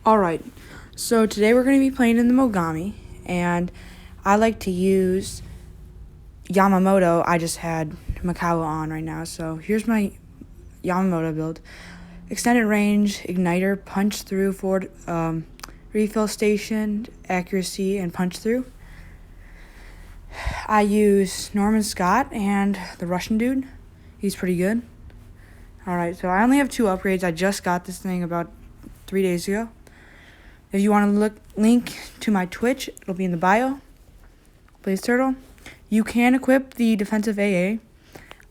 Alright, so today we're going to be playing in the Mogami, and I like to use Yamamoto. I just had Makawa on right now, so here's my Yamamoto build. Extended range, igniter, punch through, forward, refill station, accuracy, and punch through. I use Norman Scott and the Russian dude. He's pretty good. Alright, so I only have 2 upgrades. I just got this thing about 3 days ago. If you want to link to my Twitch, it'll be in the bio. Blaze Turtle. You can equip the defensive AA.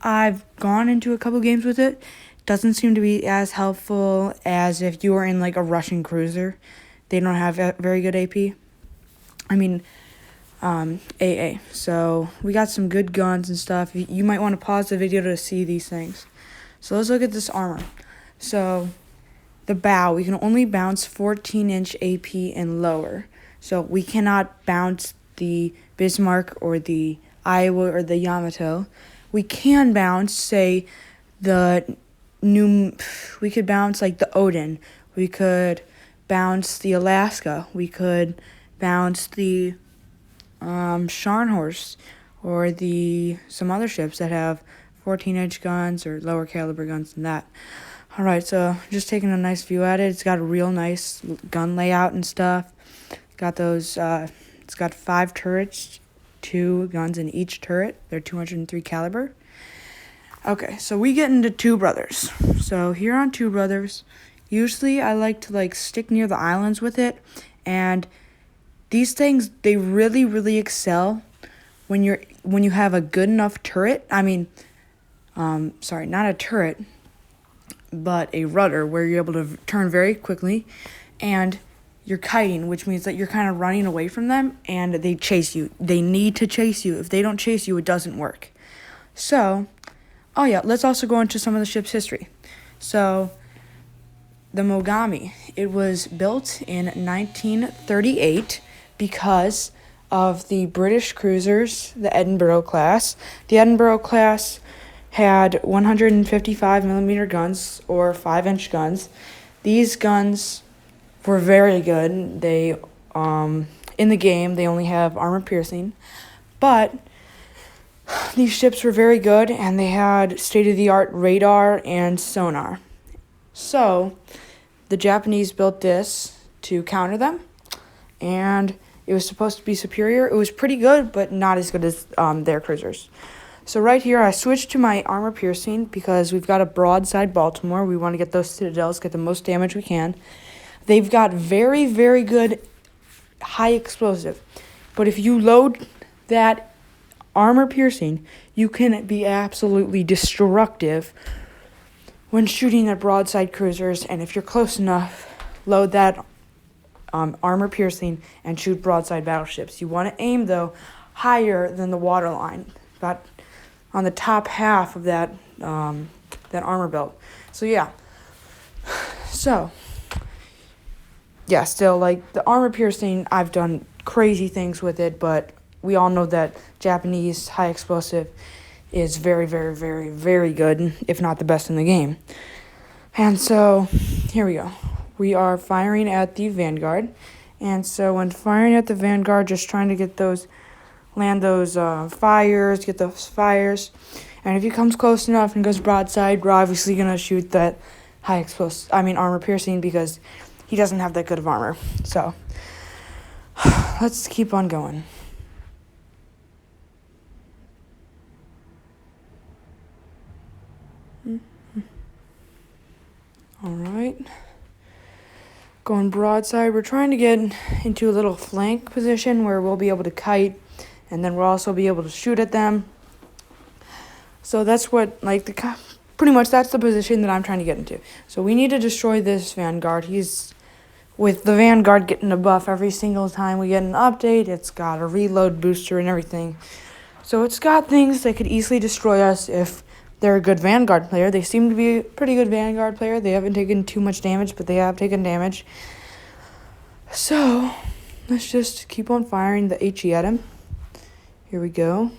I've gone into a couple games with it. Doesn't seem to be as helpful as if you were in like a Russian cruiser. They don't have very good AP. AA. So we got some good guns and stuff. You might want to pause the video to see these things. So let's look at this armor. So the bow, we can only bounce 14-inch AP and lower. So we cannot bounce the Bismarck or the Iowa or the Yamato. We can bounce, say, we could bounce like the Odin. We could bounce the Alaska. We could bounce the Scharnhorst or some other ships that have 14-inch guns or lower caliber guns than that. Alright, so just taking a nice view at it. It's got a real nice gun layout and stuff. Got those, it's got 5 turrets, 2 guns in each turret. They're 203 caliber. Okay, so we get into Two Brothers. So here on Two Brothers, usually I like to stick near the islands with it. And these things, they really, really excel when you have a good enough turret. Not a turret, but a rudder where you're able to turn very quickly, and you're kiting, which means that you're kind of running away from them, and they chase you. They need to chase you. If they don't chase you, it doesn't work. So, let's also go into some of the ship's history. So, the Mogami, it was built in 1938 because of the British cruisers, the Edinburgh class. The Edinburgh class had 155 millimeter guns or 5-inch guns. These guns were very good. They in the game they only have armor piercing, but these ships were very good and they had state-of-the-art radar and sonar. So the Japanese built this to counter them, and it was supposed to be superior. It was pretty good, but not as good as their cruisers. So right here, I switched to my armor piercing because we've got a broadside Baltimore. We want to get those citadels, get the most damage we can. They've got very, very good high explosive. But if you load that armor piercing, you can be absolutely destructive when shooting at broadside cruisers. And if you're close enough, load that armor piercing and shoot broadside battleships. You want to aim, though, higher than the waterline, about on the top half of that armor belt. So still, the armor piercing, I've done crazy things with it, but we all know that Japanese high explosive is very, very, very, very good, if not the best in the game. And so here we go. We are firing at the Vanguard, and so when firing at the Vanguard, just trying to get land those fires, get those fires. And if he comes close enough and goes broadside, we're obviously going to shoot that armor piercing, because he doesn't have that good of armor. So, let's keep on going. Alright. Going broadside, we're trying to get into a little flank position where we'll be able to kite, and then we'll also be able to shoot at them. So that's what, pretty much that's the position that I'm trying to get into. So we need to destroy this Vanguard. With the Vanguard getting a buff every single time we get an update, it's got a reload booster and everything. So it's got things that could easily destroy us if they're a good Vanguard player. They seem to be a pretty good Vanguard player. They haven't taken too much damage, but they have taken damage. So let's just keep on firing the HE at him. Here we go.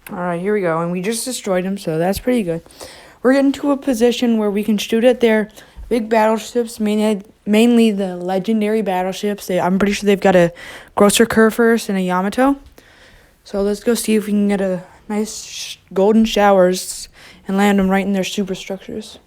All right, here we go. And we just destroyed them, so that's pretty good. We're getting to a position where we can shoot at their big battleships, mainly the legendary battleships. I'm pretty sure they've got a Grosser Kerr first and a Yamato. So let's go see if we can get a nice golden showers and land them right in their superstructures.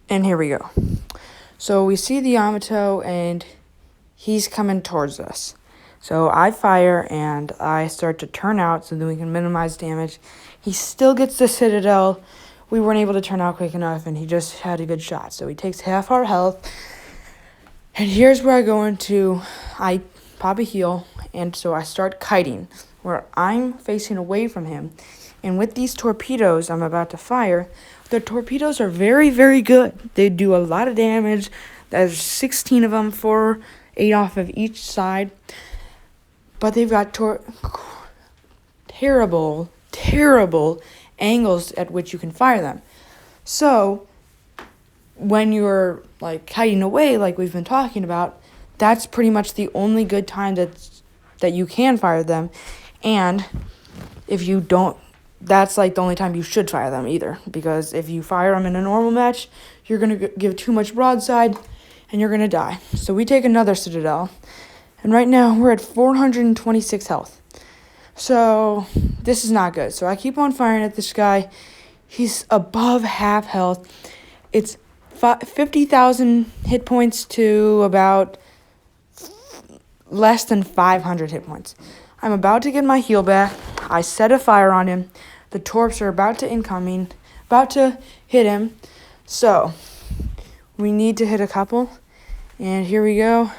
And here we go. So we see the Yamato, and he's coming towards us. So I fire, and I start to turn out so that we can minimize damage. He still gets the Citadel. We weren't able to turn out quick enough, and he just had a good shot. So he takes half our health. And here's where I go into, I pop a heal, and so I start kiting, where I'm facing away from him. And with these torpedoes I'm about to fire, the torpedoes are very, very good. They do a lot of damage. There's 16 of them, 8 off of each side. But they've got terrible, terrible angles at which you can fire them. So when you're like kiting away, like we've been talking about, that's pretty much the only good time that you can fire them. And if you don't, that's like the only time you should fire them either, because if you fire them in a normal match, you're going to give too much broadside and you're going to die. So we take another Citadel, and right now we're at 426 health. So this is not good. So I keep on firing at this guy. He's above half health. It's 50,000 hit points to about less than 500 hit points. I'm about to get my heal back. I set a fire on him. The torps are about to hit him. So we need to hit a couple. And here we go.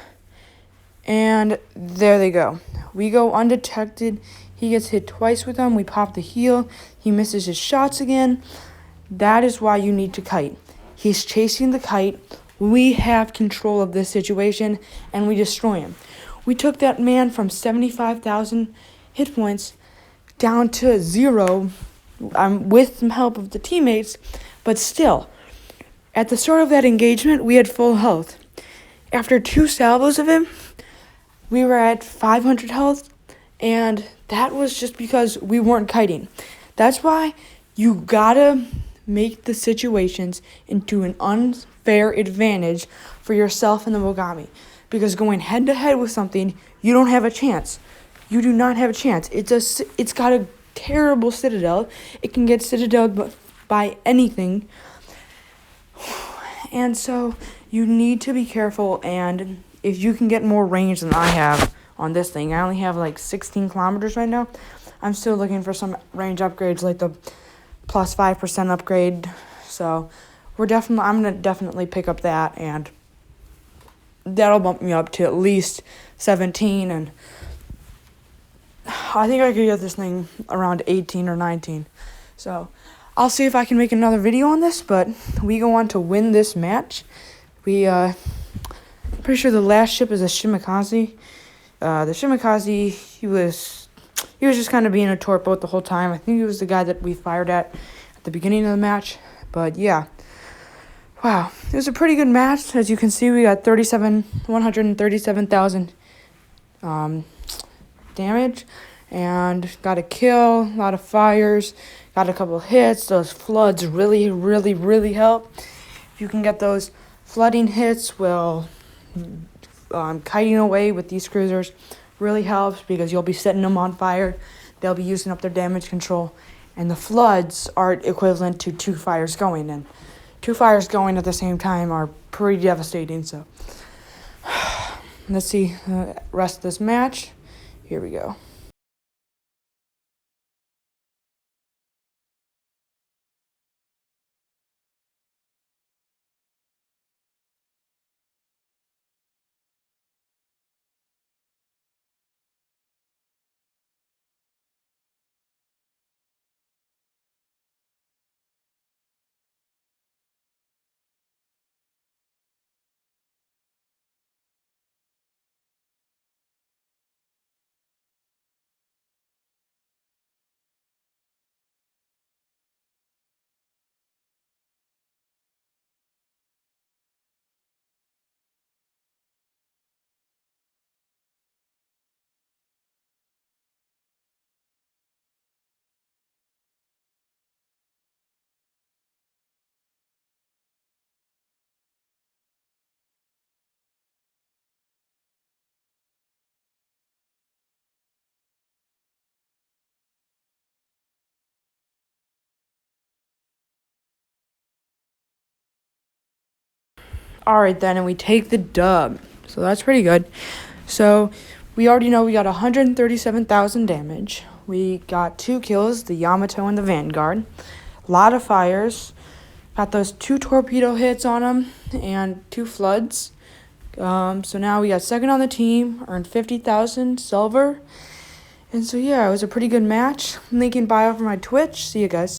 And there they go. We go undetected. He gets hit twice with them. We pop the heal. He misses his shots again. That is why you need to kite. He's chasing the kite. We have control of this situation, and we destroy him. We took that man from 75,000 hit points down to 0 with some help of the teammates, but still, at the start of that engagement, we had full health. After 2 salvos of him, we were at 500 health, and that was just because we weren't kiting. That's why you gotta make the situations into an unfair advantage for yourself and the Mogami. Because going head to head with something, you don't have a chance. You do not have a chance. It's got a terrible citadel. It can get citadeled by anything. And so you need to be careful, and if you can get more range than I have on this thing, I only have like 16 kilometers right now. I'm still looking for some range upgrades, like the plus 5% upgrade. So I'm gonna definitely pick up that, and that'll bump me up to at least 17, and I think I could get this thing around 18 or 19. So I'll see if I can make another video on this, but we go on to win this match. Pretty sure the last ship is a Shimakaze. The Shimakaze, he was just kind of being a torpedo the whole time. I think he was the guy that we fired at the beginning of the match. But yeah, wow, it was a pretty good match. As you can see, we got 137,000 damage, and got a kill, a lot of fires, got a couple hits. Those floods really, really, really help. If you can get those flooding hits, kiting away with these cruisers really helps, because you'll be setting them on fire. They'll be using up their damage control, and the floods are equivalent to 2 fires going, and 2 fires going at the same time are pretty devastating. So let's see the rest of this match. Here we go. All right, then, and we take the dub. So that's pretty good. So we already know we got 137,000 damage. We got 2 kills, the Yamato and the Vanguard. A lot of fires. Got those 2 torpedo hits on them and 2 floods. So now we got second on the team, earned 50,000 silver. And so yeah, it was a pretty good match. Link in bio for my Twitch. See you guys.